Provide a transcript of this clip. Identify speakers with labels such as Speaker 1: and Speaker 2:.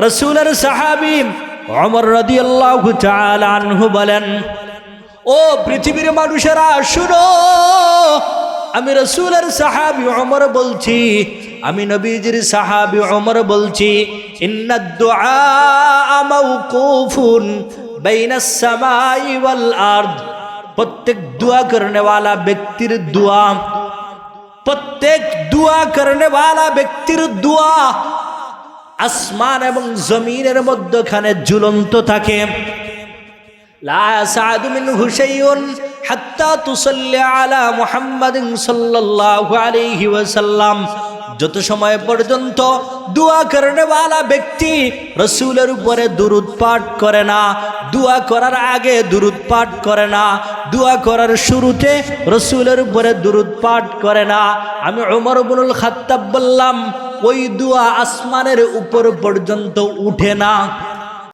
Speaker 1: রাসূলের সাহাবী ওমর রাদিয়াল্লাহু তাআলা আনহু বলেন, ও পৃথিবীর মানুষেরা শুনো, আমি রাসূলের সাহাবী ওমর বলছি, আমি নবীজির সাহাবী ওমর বলছি, ইন্নাদ দুআ মাওকুফুন বাইনাস সামাই ওয়াল আরদ। প্রত্যেক দোয়া করনে वाला ব্যক্তির দোয়া, প্রত্যেক দোয়া করনে वाला ব্যক্তির দোয়া আসমান এবং জমিনের মধ্যখানে ঝুলন্ত থাকে। লা ইয়াসাদু মিনহু শাইউন হাত্তা তুসাল্লি আলা মুহাম্মাদিন সাল্লাল্লাহু আলাইহি ওয়াসাল্লাম। যত সময় পর্যন্ত দোয়া করনে वाला ব্যক্তি রাসূলের উপরে দুরূদ পাঠ করে না, দোয়া করার আগে দুরূদ পাঠ করে না, দোয়া করার শুরুতে রাসূলের উপরে দুরূদ পাঠ করে না, আমি ওমর ইবনুল খাত্তাব বললাম ওই দোয়া আসমানের উপর পর্যন্ত উঠে না।